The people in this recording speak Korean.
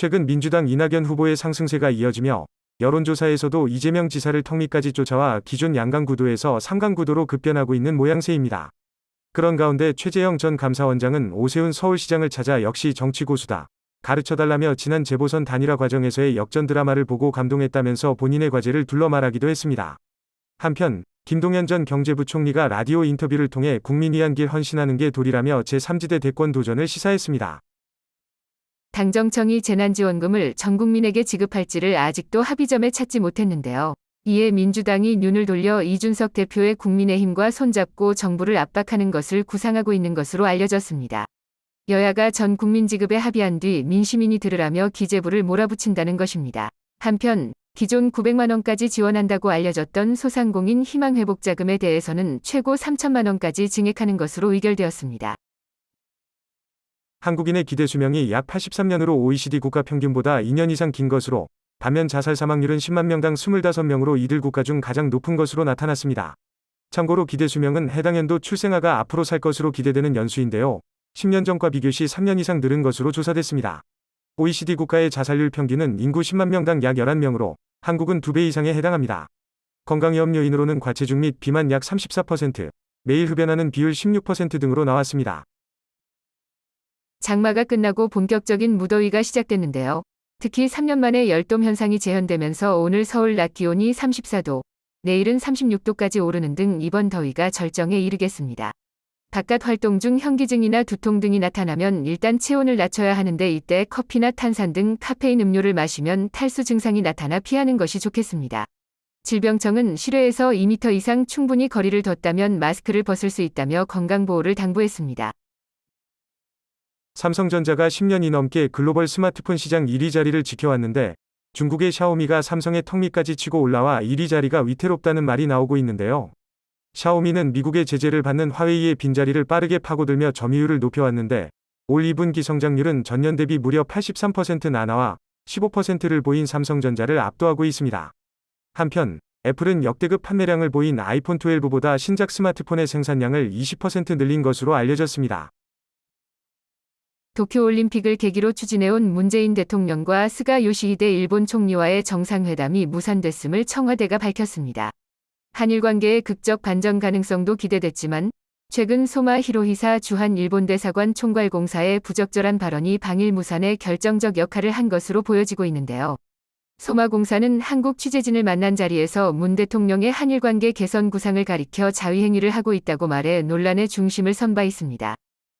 최근 민주당 이낙연 후보의 상승세가 이어지며 여론조사에서도 이재명 지사를 턱밑까지 쫓아와 기존 양강구도에서 삼강구도로 급변하고 있는 모양새입니다. 그런 가운데 최재형 전 감사원장은 오세훈 서울시장을 찾아 역시 정치 고수다 가르쳐달라며 지난 재보선 단일화 과정에서의 역전 드라마를 보고 감동했다면서 본인의 과제를 둘러 말하기도 했습니다. 한편 김동연 전 경제부총리가 라디오 인터뷰를 통해 국민 위한 길 헌신하는 게 도리라며 제3지대 대권 도전을 시사했습니다. 당정청이 재난지원금을 전 국민에게 지급할지를 아직도 합의점에 찾지 못했는데요. 이에 민주당이 눈을 돌려 이준석 대표의 국민의힘과 손잡고 정부를 압박하는 것을 구상하고 있는 것으로 알려졌습니다. 여야가 전 국민 지급에 합의한 뒤 민심인이 들으라며 기재부를 몰아붙인다는 것입니다. 한편 기존 900만 원까지 지원한다고 알려졌던 소상공인 희망회복자금에 대해서는 최고 3천만 원까지 증액하는 것으로 의결되었습니다. 한국인의 기대 수명이 약 83년으로 OECD 국가 평균보다 2년 이상 긴 것으로, 반면 자살 사망률은 10만 명당 25명으로 이들 국가 중 가장 높은 것으로 나타났습니다. 참고로 기대 수명은 해당 연도 출생아가 앞으로 살 것으로 기대되는 연수인데요. 10년 전과 비교 시 3년 이상 늘은 것으로 조사됐습니다. OECD 국가의 자살률 평균은 인구 10만 명당 약 11명으로 한국은 2배 이상에 해당합니다. 건강위험 요인으로는 과체중 및 비만 약 34%, 매일 흡연하는 비율 16% 등으로 나왔습니다. 장마가 끝나고 본격적인 무더위가 시작됐는데요. 특히 3년 만에 열돔 현상이 재현되면서 오늘 서울 낮 기온이 34도, 내일은 36도까지 오르는 등 이번 더위가 절정에 이르겠습니다. 바깥 활동 중 현기증이나 두통 등이 나타나면 일단 체온을 낮춰야 하는데 이때 커피나 탄산 등 카페인 음료를 마시면 탈수 증상이 나타나 피하는 것이 좋겠습니다. 질병청은 실외에서 2m 이상 충분히 거리를 뒀다면 마스크를 벗을 수 있다며 건강보호를 당부했습니다. 삼성전자가 10년이 넘게 글로벌 스마트폰 시장 1위 자리를 지켜왔는데 중국의 샤오미가 삼성의 턱밑까지 치고 올라와 1위 자리가 위태롭다는 말이 나오고 있는데요. 샤오미는 미국의 제재를 받는 화웨이의 빈자리를 빠르게 파고들며 점유율을 높여왔는데 올 2분기 성장률은 전년 대비 무려 83% 나나와 15%를 보인 삼성전자를 압도하고 있습니다. 한편 애플은 역대급 판매량을 보인 아이폰 12보다 신작 스마트폰의 생산량을 20% 늘린 것으로 알려졌습니다. 도쿄올림픽을 계기로 추진해온 문재인 대통령과 스가 요시히데 일본 총리와의 정상회담이 무산됐음을 청와대가 밝혔습니다. 한일 관계의 극적 반전 가능성도 기대됐지만 최근 소마 히로히사 주한 일본 대사관 총괄공사의 부적절한 발언이 방일 무산에 결정적 역할을 한 것으로 보여지고 있는데요. 소마 공사는 한국 취재진을 만난 자리에서 문 대통령의 한일 관계 개선 구상을 가리켜 자위행위를 하고 있다고 말해 논란의 중심을 선 바 있습니다.